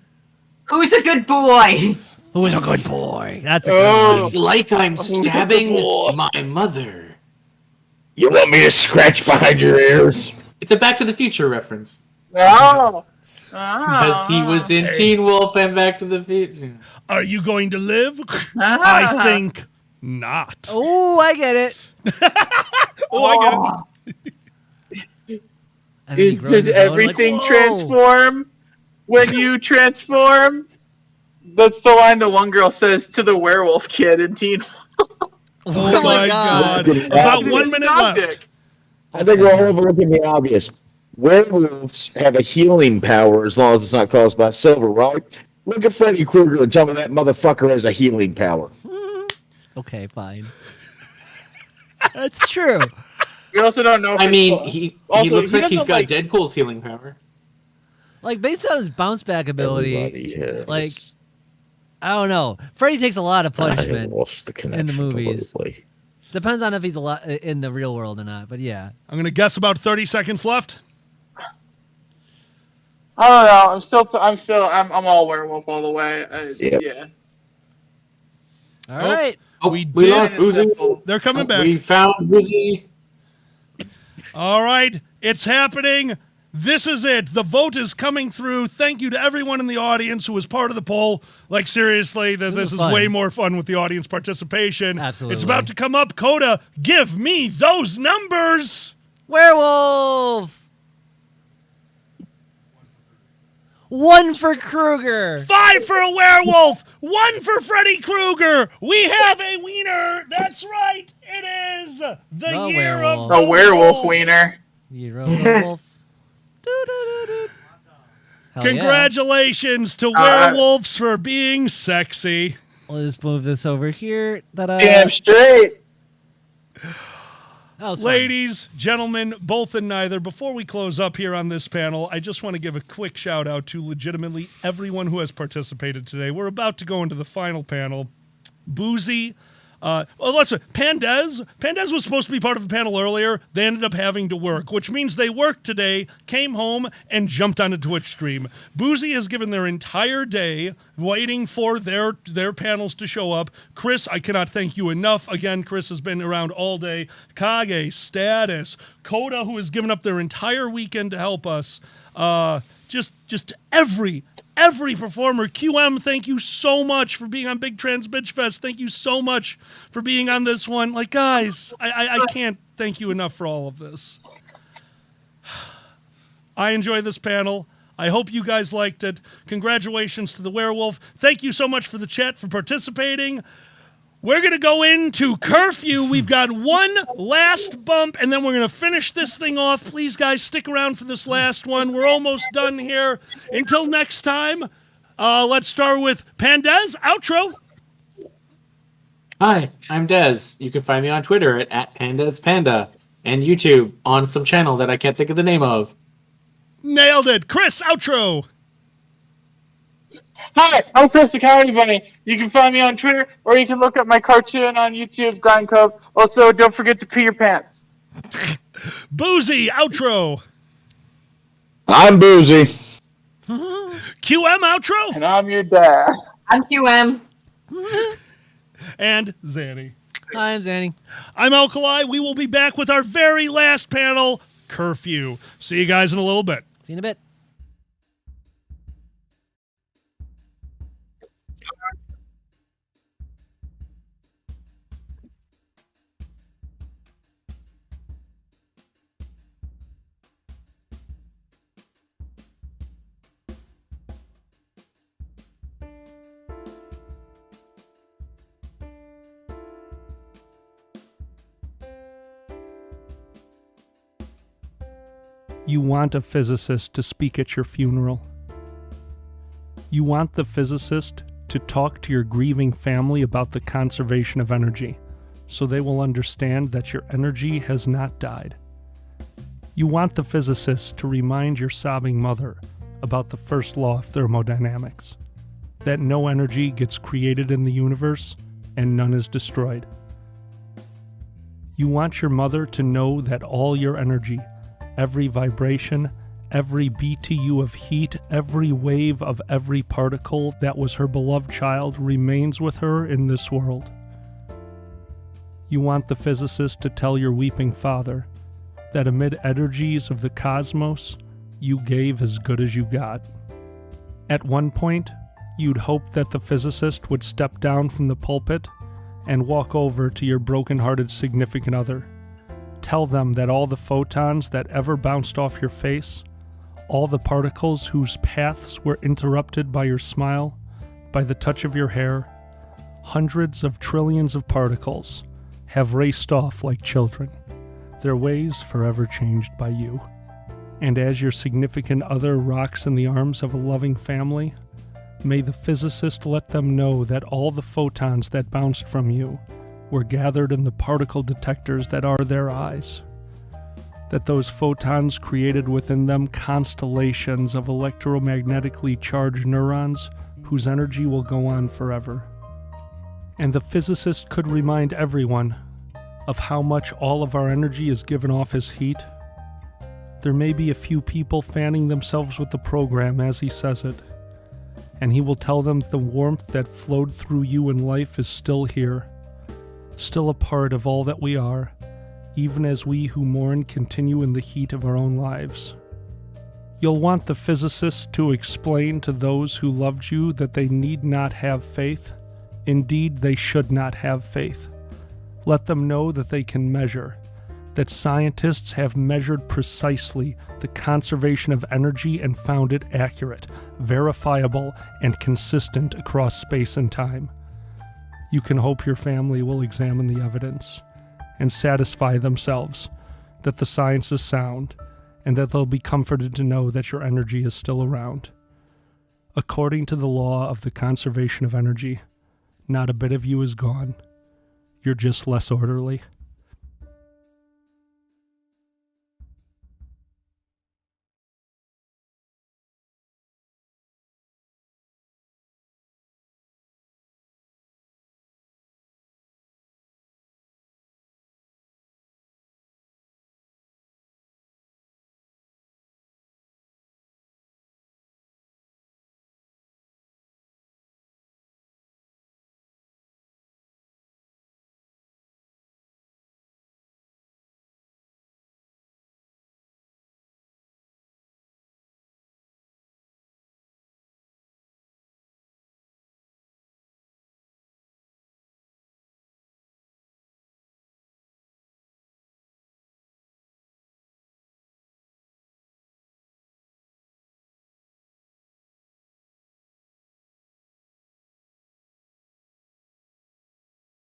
Who's a good boy? Who's a good boy? That's a good Oh. one. It's like I'm stabbing my mother. You want me to scratch behind your ears? It's a Back to the Future reference. Oh. Because he was in Teen Wolf and Back to the Future. Are you going to live? I think not. Oh, I get it. Oh, I get it. And then he grows Does his own, like, everything whoa. transform when you transform? That's the line the one girl says to the werewolf kid in Teen Wolf. Oh, my God. God. About 1 minute left. I think we're all overlooking the obvious. Werewolves have a healing power as long as it's not caused by silver, right? Look at Freddy Krueger and tell me that motherfucker has a healing power. Okay, fine. That's true. We also don't know. If I it's mean, full. he Also, looks like doesn't he's got Deadpool's healing power. Like, based on his bounce back ability, Everybody has. like, I don't know. Freddy takes a lot of I have punishment. lost the connection movies. totally. Depends on if he's in the real world or not, but yeah. I'm going to guess about 30 seconds left. I don't know. I'm all werewolf all the way. Yeah. All right. We lost Boozy. They're coming back. We found Boozy. All right, it's happening. This is it. The vote is coming through. Thank you to everyone in the audience who was part of the poll. Like, seriously, this is fun. way more fun with the audience participation. Absolutely. It's about to come up. Coda, give me those numbers. Werewolf! 1 for Krueger. 5 for a werewolf. 1 for Freddy Krueger. We have a wiener. That's right. It is the year werewolf. of A werewolf wiener. You're a werewolf. Hell Congratulations to werewolves for being sexy. Yeah. We'll just move this over here. Ta-da. Damn straight. That was fun. Ladies, gentlemen, both and neither, before we close up here on this panel, I just want to give a quick shout out to legitimately everyone who has participated today. We're about to go into the final panel. Boozy. Pandez. Pandez was supposed to be part of the panel earlier. They ended up having to work, which means they worked today, came home, and jumped on a Twitch stream. Boozy has given their entire day waiting for their panels to show up. Chris, I cannot thank you enough. Again, Chris has been around all day. Kage, Status, Coda, who has given up their entire weekend to help us. Just every performer. QM, thank you so much for being on Big Trans Bitch Fest. Thank you so much for being on this one. Like, guys, I can't thank you enough for all of this. I enjoy this panel. I hope you guys liked it. Congratulations to the werewolf. Thank you so much for the chat for participating. We're going to go into curfew. We've got one last bump, and then we're going to finish this thing off. Please, guys, stick around for this last one. We're almost done here. Until next time, let's start with Pandez. Outro. Hi, I'm Dez. You can find me on Twitter at @PandezPanda and YouTube on some channel that I can't think of the name of. Nailed it. Chris, outro. Hi, I'm Chris the Comedy Bunny. You can find me on Twitter, or you can look up my cartoon on YouTube, Gone Coke. Also, don't forget to pee your pants. Boozy, outro. I'm Boozy. QM, outro. And I'm your dad. I'm QM. And Zanny. Hi, I'm Zanny. I'm Alkali. We will be back with our very last panel, Curfew. See you guys in a little bit. See you in a bit. You want a physicist to speak at your funeral. You want the physicist to talk to your grieving family about the conservation of energy, so they will understand that your energy has not died. You want the physicist to remind your sobbing mother about the first law of thermodynamics, that no energy gets created in the universe and none is destroyed. You want your mother to know that all your energy, every vibration, every BTU of heat, every wave of every particle that was her beloved child remains with her in this world. You want the physicist to tell your weeping father that amid energies of the cosmos, you gave as good as you got. At one point, you'd hope that the physicist would step down from the pulpit and walk over to your broken-hearted significant other. Tell them that all the photons that ever bounced off your face, all the particles whose paths were interrupted by your smile, by the touch of your hair, hundreds of trillions of particles have raced off like children, their ways forever changed by you. And as your significant other rocks in the arms of a loving family, may the physicist let them know that all the photons that bounced from you were gathered in the particle detectors that are their eyes. That those photons created within them constellations of electromagnetically charged neurons whose energy will go on forever. And the physicist could remind everyone of how much all of our energy is given off as heat. There may be a few people fanning themselves with the program as he says it, and he will tell them the warmth that flowed through you in life is still here, still a part of all that we are, even as we who mourn continue in the heat of our own lives. You'll want the physicist to explain to those who loved you that they need not have faith. Indeed, they should not have faith. Let them know that they can measure, that scientists have measured precisely the conservation of energy and found it accurate, verifiable, and consistent across space and time. You can hope your family will examine the evidence and satisfy themselves that the science is sound and that they'll be comforted to know that your energy is still around. According to the law of the conservation of energy, not a bit of you is gone. You're just less orderly.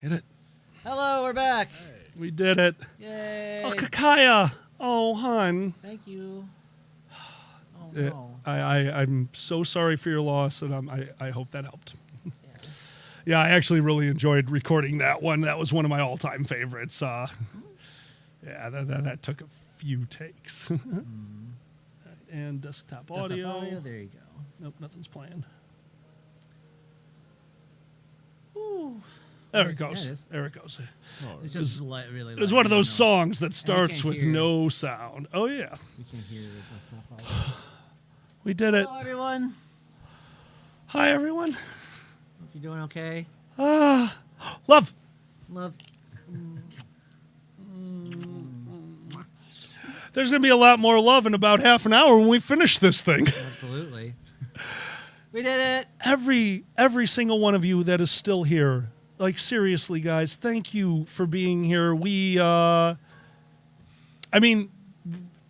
Hit it. Hello, we're back. We did it. Yay. Oh, Kakaya. Oh, hon. Thank you. Oh, no. I'm so sorry for your loss, and I hope that helped. Yeah, I actually really enjoyed recording that one. That was one of my all-time favorites. Yeah, that took a few takes. And desktop audio. There you go. Nope, nothing's playing. Ooh. There it goes. Yeah, it is. There it goes. It's just really It was one of those songs that starts can't with hear. no sound. Oh, yeah. We can hear the desktop audio. We did it. Hello, everyone. Hi, everyone. Hope you're doing okay. Love. Love. There's going to be a lot more love in about half an hour when we finish this thing. Absolutely. We did it. Every single one of you that is still here, like seriously, guys, thank you for being here. I mean,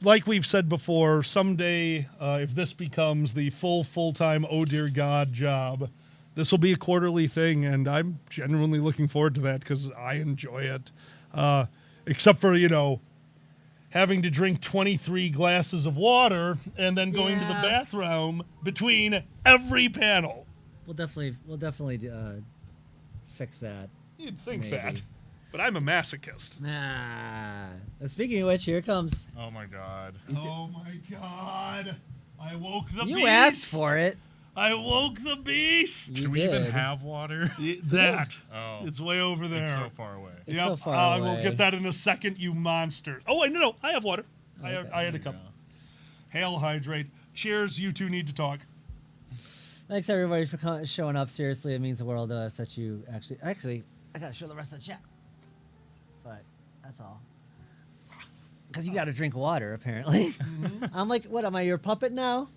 like we've said before, someday, if this becomes the full-time, oh dear God job, this will be a quarterly thing, and I'm genuinely looking forward to that because I enjoy it. Except for, having to drink 23 glasses of water and then going to the bathroom between every panel. We'll definitely fix that. You'd think Maybe. that. But I'm a masochist. Nah. Speaking of which, here it comes. Oh my god. Oh my God. I woke the beast. You asked for it. I woke the beast. You Do we did. even have water? That. Oh. It's way over there. It's so far away. It's Yep, so far I away. will get that in a second, you monster. Oh, wait, no, I have water. I had a cup. Hail, hydrate. Cheers, you two need to talk. Thanks everybody for showing up. Seriously, it means the world to us that you actually. I gotta show the rest of the chat, but that's all. Because you gotta drink water, apparently. I'm like, what am I, your puppet now?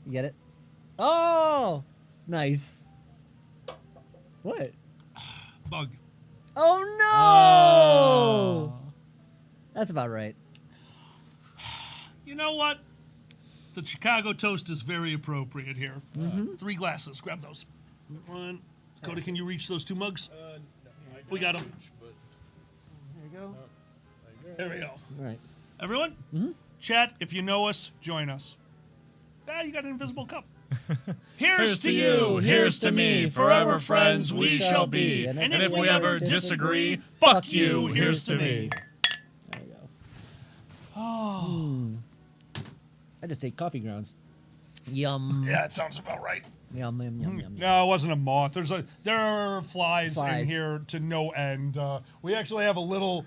You get it? Oh, nice. What? Bug. Oh no! That's about right. You know what? The Chicago toast is very appropriate here. 3 glasses. Grab those. One. Cody, can you reach those 2 mugs? We got them. There you go. There we go. All right. Everyone, chat, if you know us, join us. You got an invisible cup. Here's to you, here's to me, forever friends we shall be. And if we ever disagree, fuck you, here's to me. There you go. Oh. I just ate coffee grounds. Yum. Yeah, that sounds about right. Yum, yum, yum, yum. No, it wasn't a moth. There are flies in Flies. here to no end. We actually have a little.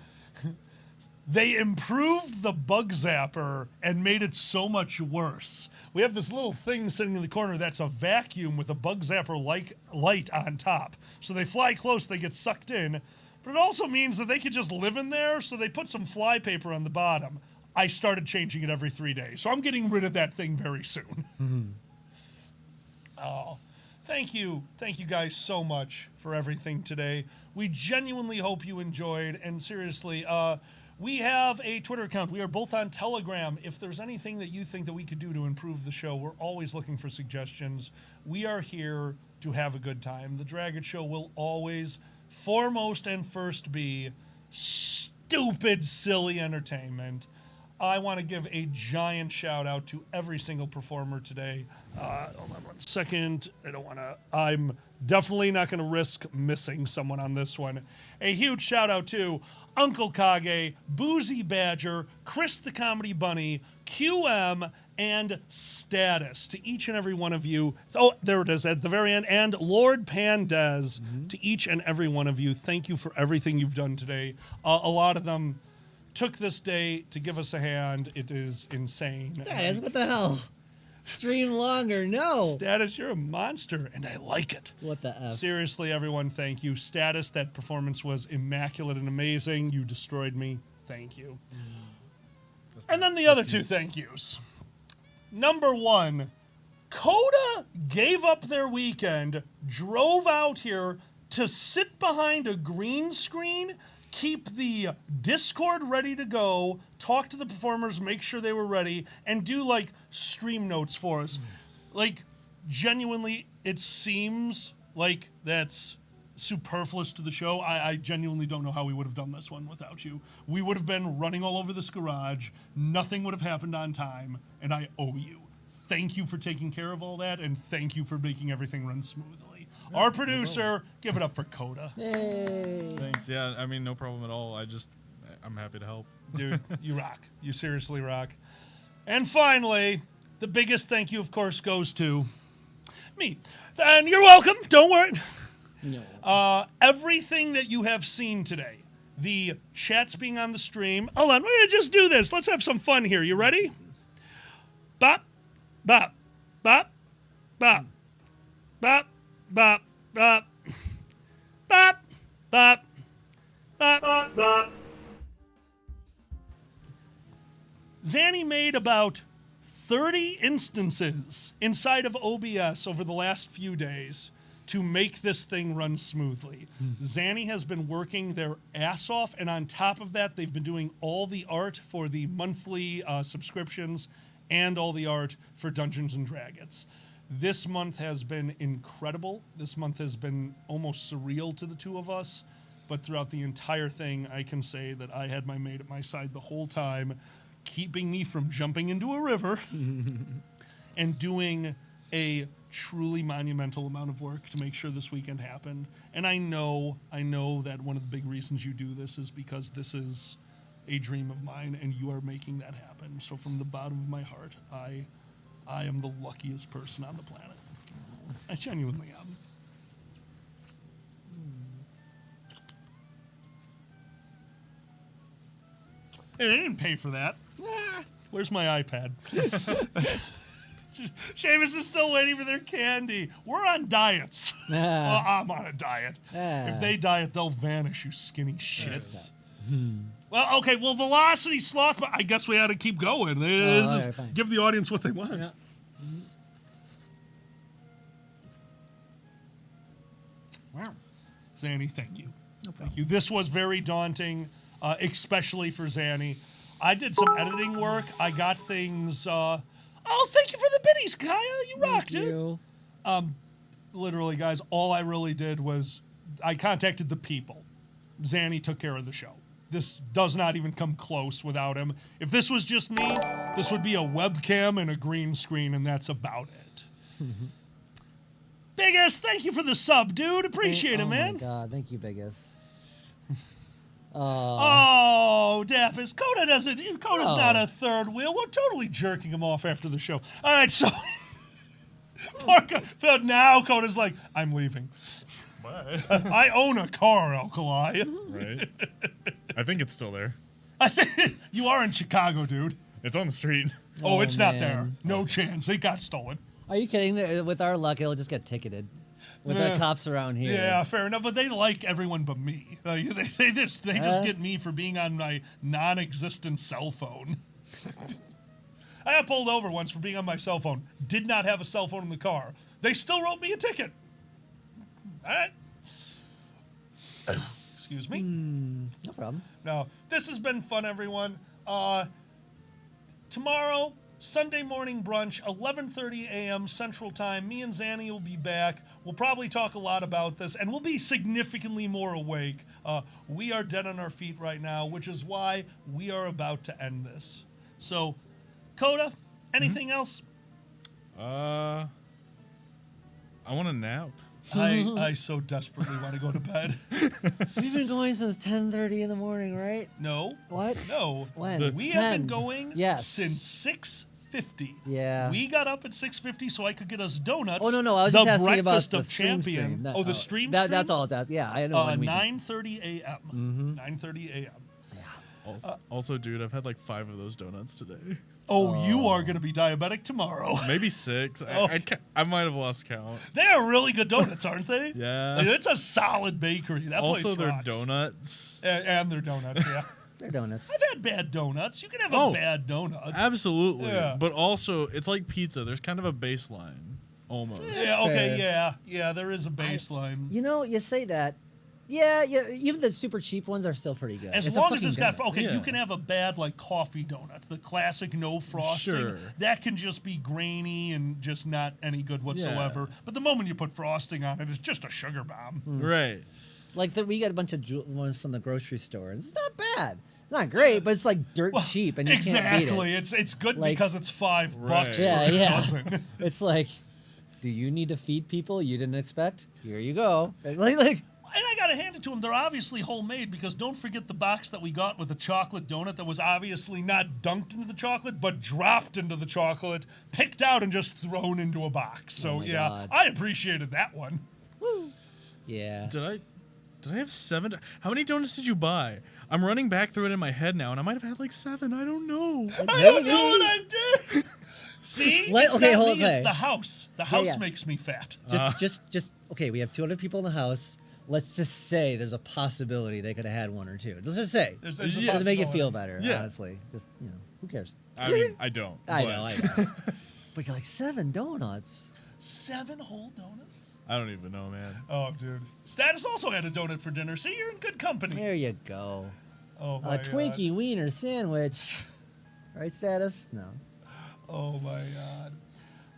They improved the bug zapper and made it so much worse. We have this little thing sitting in the corner that's a vacuum with a bug zapper like light on top. So they fly close, they get sucked in. But it also means that they could just live in there, so they put some fly paper on the bottom. I started changing it every 3 days, so I'm getting rid of that thing very soon. Oh, thank you guys so much for everything today. We genuinely hope you enjoyed, and seriously, we have a Twitter account. We are both on Telegram. If there's anything that you think that we could do to improve the show, we're always looking for suggestions. We are here to have a good time. The Dragon Show will always, foremost and first, be stupid, silly entertainment. I want to give a giant shout out to every single performer today. Hold on 1 second. I'm definitely not going to risk missing someone on this one. A huge shout out to Uncle Kage, Boozy Badger, Chris the Comedy Bunny, QM, and Status. To each and every one of you. Oh, there it is at the very end. And Lord Pandez. To each and every one of you, thank you for everything you've done today. A lot of them took this day to give us a hand. It is insane. Status, what the hell? Stream longer, no. Status, you're a monster, and I like it. What the F? Seriously, everyone, thank you. Status, that performance was immaculate and amazing. You destroyed me. Thank you. And then the other two thank yous. Number one, Coda gave up their weekend, drove out here to sit behind a green screen, keep the Discord ready to go, talk to the performers, make sure they were ready, and do like stream notes for us. Like, genuinely, it seems like that's superfluous to the show. I genuinely don't know how we would have done this one without you. We would have been running all over this garage. Nothing would have happened on time, and I owe you. Thank you for taking care of all that, and thank you for making everything run smoothly. Our producer, give it up for Coda. Yay. Thanks. Yeah, I mean, no problem at all. I'm happy to help. Dude, you rock. You seriously rock. And finally, the biggest thank you, of course, goes to me. And you're welcome. Don't worry. No. Everything that you have seen today, the chats being on the stream. Hold on, we're going to just do this. Let's have some fun here. You ready? Bop, bop, bop, bop, bop, bop, bop, bop, bop, bop, bop. Zanny made about 30 instances inside of OBS over the last few days to make this thing run smoothly. Zanny has been working their ass off, and on top of that, they've been doing all the art for the monthly subscriptions and all the art for Dungeons and Dragons. This month has been incredible. This month has been almost surreal to the two of us, but throughout the entire thing, I can say that I had my mate at my side the whole time, keeping me from jumping into a river and doing a truly monumental amount of work to make sure this weekend happened. And I know that one of the big reasons you do this is because this is a dream of mine and you are making that happen. So from the bottom of my heart, I am the luckiest person on the planet. I genuinely am. Hey, they didn't pay for that. Where's my iPad? Seamus is still waiting for their candy. We're on diets. Well, I'm on a diet. If they diet, they'll vanish, you skinny shits. Well, okay, well, Velocity Sloth, but I guess we had to keep going. Give the audience what they want. Yeah. Wow. Zanny, thank you. Thank you. This was very daunting, especially for Zanny. I did some editing work. I got things... thank you for the biddies, Kaya. You rock, dude. Literally, guys, all I really did was I contacted the people. Zanny took care of the show. This does not even come close without him. If this was just me, this would be a webcam and a green screen, and that's about it. Biggest, thank you for the sub, dude. Appreciate it, man. Oh, my God. Thank you, Biggest. Oh, Dappus. Coda's not a third wheel. We're totally jerking him off after the show. All right, so But now Coda's like, I'm leaving. What? I own a car, Alkali. Right. I think it's still there. I think you are in Chicago, dude. It's on the street. Oh, it's not man. there. No chance. It got stolen. Are you kidding? With our luck, it'll just get ticketed. With the cops around here. Yeah, fair enough. But they like everyone but me. They just get me for being on my non-existent cell phone. I got pulled over once for being on my cell phone. Did not have a cell phone in the car. They still wrote me a ticket. All right. Excuse me. No problem. No, this has been fun, everyone. Tomorrow, Sunday morning brunch, 11:30 a.m. Central Time. Me and Zanny will be back. We'll probably talk a lot about this, and we'll be significantly more awake. We are dead on our feet right now, which is why we are about to end this. So, Coda, anything else? I want a nap. I so desperately want to go to bed. We've been going since 10:30 in the morning, right? No. What? No. When? We have been 10. going Yes. since 6:50. Yeah. We got up at 6:50 so I could get us donuts. Oh, no, I was the just asking about breakfast the of stream champion. stream. That- Oh, the stream That's stream? all it's asking. Yeah, I know. when we do. 9:30 a.m. 9:30 a.m. Also, dude, I've had like 5 of those donuts today. Oh, you are going to be diabetic tomorrow. Maybe 6. Oh. I might have lost count. They are really good donuts, aren't they? Yeah. Like, it's a solid bakery. That Also, place they're rocks. donuts. And they're donuts, yeah. They're donuts. I've had bad donuts. You can have a bad donut. Absolutely. Yeah. But also, it's like pizza. There's kind of a baseline, almost. Yeah, okay, fair. yeah, there is a baseline. You know, you say that. Yeah, even the super cheap ones are still pretty good. As It's a long as fucking it's got, donut. okay, Yeah. you can have a bad like coffee donut, the classic no frosting. Sure. That can just be grainy and just not any good whatsoever. But the moment you put frosting on it, it's just a sugar bomb. Right. Like we got a bunch of ones from the grocery store. And it's not bad. It's not great, but it's like dirt cheap, and you can't beat Exactly, it. it's good Like- because it's $5 Right. for Yeah, a yeah. dozen. It's like, do you need to feed people you didn't expect? Here you go. It's like And I gotta hand it to them. They're obviously homemade because don't forget the box that we got with the chocolate donut that was obviously not dunked into the chocolate, but dropped into the chocolate, picked out, and just thrown into a box. So my yeah, God. I appreciated that one. yeah. Did I have 7? How many donuts did you buy? I'm running back through it in my head now, and I might have had like 7. I don't know. I don't know what I did. See, it's Okay, not hold me, on. it's the house. The house yeah. makes me fat. Just okay. We have 200 people in the house. Let's just say there's a possibility they could have had 1 or 2. Let's just say. There's Just a to make you possibility. feel better, Yeah. honestly. Just, who cares? I mean, I don't. I but know. But you're like 7 donuts. 7 whole donuts. I don't even know, man. Oh, dude. Status also had a donut for dinner. See, you're in good company. There you go. Oh my A Twinkie wiener sandwich. Right, Status? No. Oh my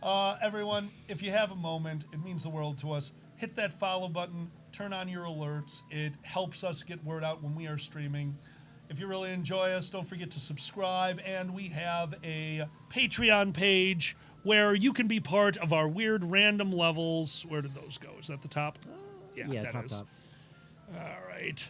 God. Everyone, if you have a moment, it means the world to us. Hit that follow button, turn on your alerts. It helps us get word out when we are streaming. If you really enjoy us, don't forget to subscribe. And we have a Patreon page where you can be part of our weird random levels. Where did those go? Is that the top? Yeah, that top, is. top. All right.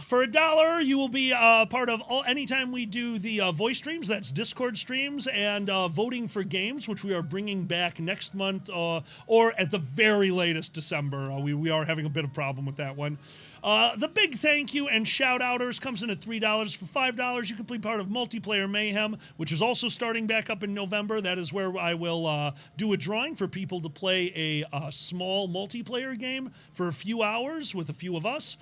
For $1, you will be part of anytime we do the voice streams. That's Discord streams and voting for games, which we are bringing back next month or at the very latest December. We are having a bit of problem with that one. The big thank you and shout-outers comes in at $3. For $5, you can be part of Multiplayer Mayhem, which is also starting back up in November. That is where I will do a drawing for people to play a small multiplayer game for a few hours with a few of us.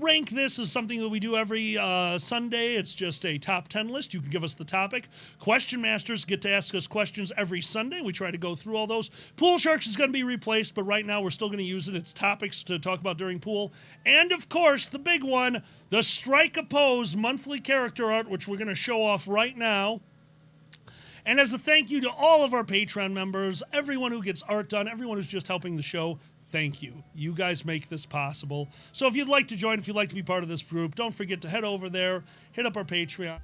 Rank This is something that we do every Sunday. It's just a top 10 list. You can give us the topic. Question Masters get to ask us questions every Sunday. We try to go through all those. Pool Sharks is going to be replaced, but right now we're still going to use it. It's topics to talk about during pool. And, of course, the big one, the Strike a Pose monthly character art, which we're going to show off right now. And as a thank you to all of our Patreon members, everyone who gets art done, everyone who's just helping the show, thank you. You guys make this possible. So if you'd like to join, if you'd like to be part of this group, don't forget to head over there, hit up our Patreon.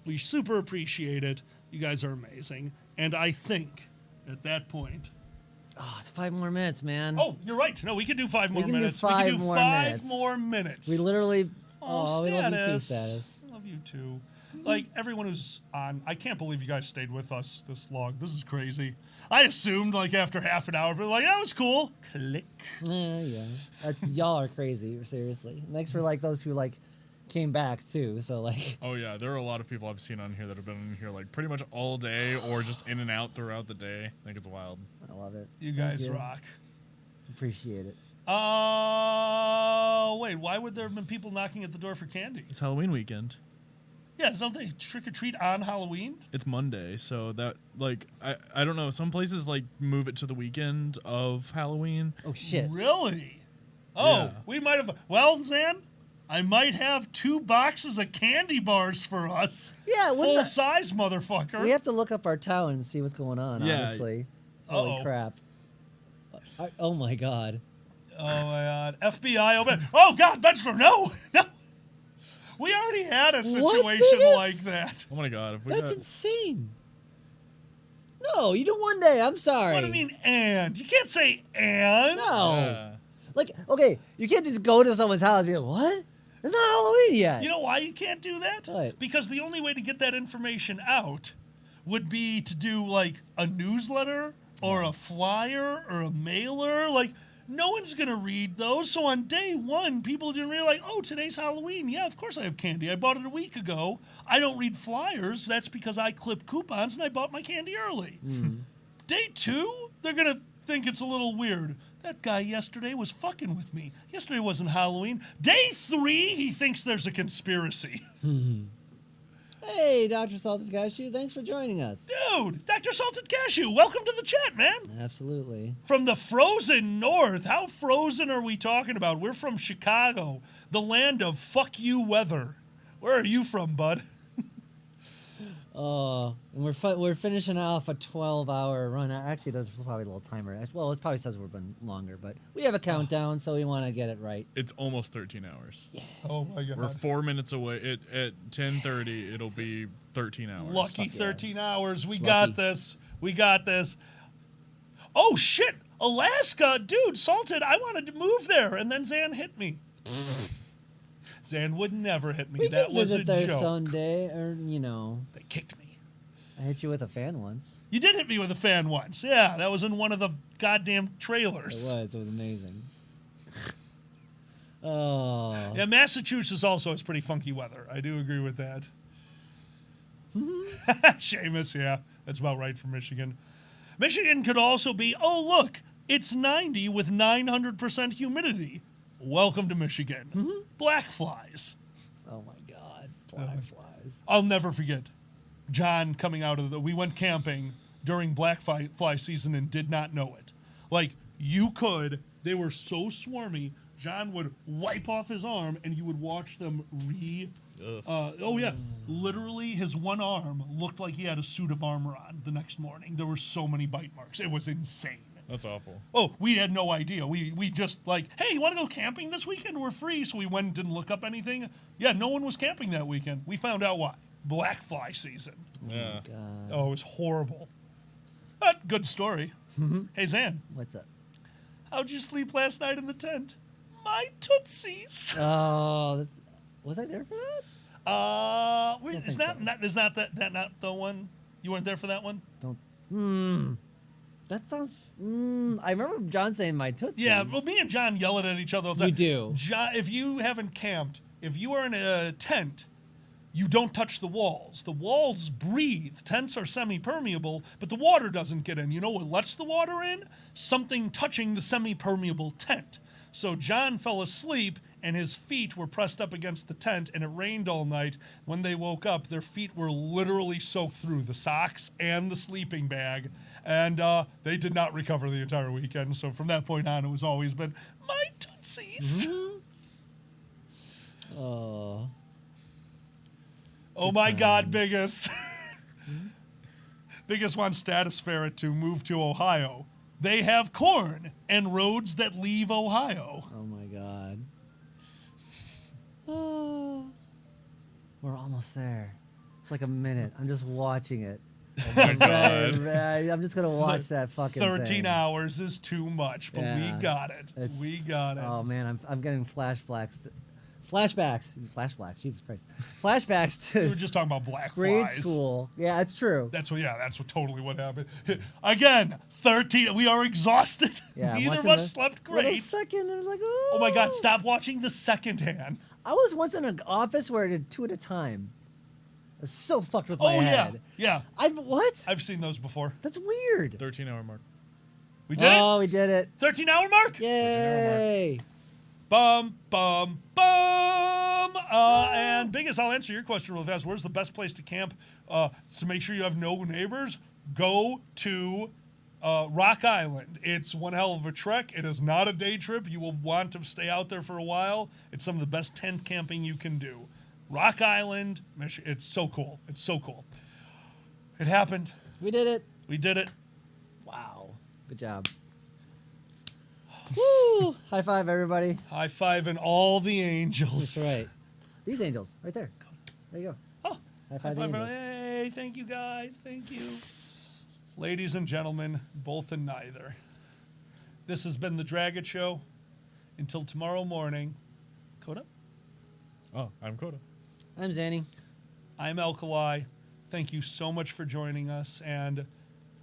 We super appreciate it. You guys are amazing. And I think at that point... Oh, it's 5 more minutes, man. Oh, you're right. No, we can do 5 more can do minutes. 5 we can do more 5 minutes. more minutes. We literally... Oh, we love you too, Status. Status. I love you too. Like, everyone who's on, I can't believe you guys stayed with us this long. This is crazy. I assumed, like, after half an hour, but like, that was cool. Click. Yeah. Y'all are crazy, seriously. Thanks for, like, those who, like, came back, too. So, like... Oh, yeah. There are a lot of people I've seen on here that have been in here, like, pretty much all day or just in and out throughout the day. I think it's wild. I love it. You guys rock. Appreciate it. Wait, why would there have been people knocking at the door for candy? It's Halloween weekend. Yeah, don't they trick or treat on Halloween? It's Monday, so that, like, I don't know. Some places, like, move it to the weekend of Halloween. Oh, shit. Really? Oh, Yeah. we might have. Well, Zan, I might have 2 boxes of candy bars for us. Yeah, full size, motherfucker. We have to look up our town and see what's going on, Yeah. honestly. Holy crap. Oh, my God. Oh, my God. FBI open. Oh, God, Bedford, no. No. We already had a situation like that. Oh, my God. If we That's had... insane. No, you do one day. I'm sorry. What do you mean, and? You can't say and. No. Yeah. Like, okay, you can't just go to someone's house and be like, what? It's not Halloween yet. You know why you can't do that? What? Because the only way to get that information out would be to do, like, a newsletter or a flyer or a mailer. Like, no one's going to read those. So on day one, people didn't realize, oh, today's Halloween. Yeah, of course I have candy. I bought it a week ago. I don't read flyers. That's because I clip coupons and I bought my candy early. Day 2, they're going to think it's a little weird. That guy yesterday was fucking with me. Yesterday wasn't Halloween. Day 3, he thinks there's a conspiracy. Hey, Dr. Salted Cashew, thanks for joining us. Dude, Dr. Salted Cashew, welcome to the chat, man. Absolutely. From the frozen north. How frozen are we talking about? We're from Chicago, the land of fuck you weather. Where are you from, bud? And we're finishing off a 12-hour run. Actually, there's probably a little timer. Well, it probably says we've been longer, but we have a countdown, so we want to get it right. It's almost 13 hours. Yeah. Oh, my God. We're 4 minutes away. At 10:30, it'll be 13 hours. Lucky 13 hours. We got this. We got this. Oh, shit. Alaska. Dude, Salted, I wanted to move there, and then Zan hit me. Zan would never hit me. We That can was a visit there joke. someday, or, you know. They kicked me. I hit you with a fan once. You did hit me with a fan once. Yeah, that was in one of the goddamn trailers. It was amazing. Oh. Yeah, Massachusetts also has pretty funky weather. I do agree with that. Seamus, yeah, that's about right for Michigan. Michigan could also be, oh, look, it's 90 with 900% humidity. Welcome to Michigan. Black flies. Oh, my God. Black flies. I'll never forget John coming out of we went camping during black fly season and did not know it. Like, they were so swarmy, John would wipe off his arm and you would watch them literally his one arm looked like he had a suit of armor on the next morning. There were so many bite marks. It was insane. That's awful. Oh, we had no idea. We just like, hey, you want to go camping this weekend? We're free. So we went and didn't look up anything. Yeah, no one was camping that weekend. We found out why. Black fly season. Yeah. God. Oh, it was horrible. But good story. Hey, Zan. What's up? How'd you sleep last night in the tent? My tootsies. Oh, was I there for that? Is that not the one? You weren't there for that one? That sounds. I remember John saying my tootsies. Yeah, well, me and John yell it at each other all the time. We do. John, if you haven't camped, if you are in a tent, you don't touch the walls. The walls breathe. Tents are semi-permeable, but the water doesn't get in. You know what lets the water in? Something touching the semi-permeable tent. So John fell asleep, and his feet were pressed up against the tent, and it rained all night. When they woke up, their feet were literally soaked through the socks and the sleeping bag, and they did not recover the entire weekend. So from that point on, it was always been, my tootsies. Oh. Oh my God, Biggest. Biggest wants Status Ferret to move to Ohio. They have corn and roads that leave Ohio. Oh my God. Oh. We're almost there. It's like a minute. I'm just watching it. Oh my God. I'm just gonna watch that fucking 13 thing. hours is too much, but Yeah. we got it. We got it. Oh man, I'm getting flashbacks Flashbacks, Jesus Christ. Flashbacks We to were just talking about black grade flies. school. Yeah, that's true. That's totally what happened. Again, 13. We are exhausted. Yeah, I'm Neither of watching us the slept little great. second, and like, Oh my God! Stop watching the second hand. I was once in an office where I did 2 at a time. I was so fucked with my Oh head. yeah. What? I've seen those before. That's weird. 13-hour mark. We did Oh, we did it. it. 13-hour mark. Yay. Bum bum bum. And biggest, I'll answer your question real fast. Where's the best place to camp? To make sure you have no neighbors, go to Rock Island. It's one hell of a trek. It is not a day trip. You will want to stay out there for a while. It's some of the best tent camping you can do. Rock Island, Michigan. It's so cool. It's so cool. It happened. We did it. We did it. Wow. Good job. Woo! High five, everybody. High five and all the angels. That's right. These angels, right there. There you go. Oh, High high five, the five. angels. Hey, thank you guys. Thank you. Ladies and gentlemen, both and neither. This has been the Dragon Show. Until tomorrow morning. Coda? Oh, I'm Coda. I'm Zanny. I'm Alkali. Thank you so much for joining us. And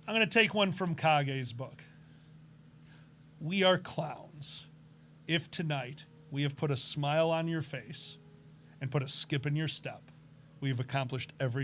I'm going to take one from Kage's book. We are clowns. If tonight we have put a smile on your face and put a skip in your step, we have accomplished everything.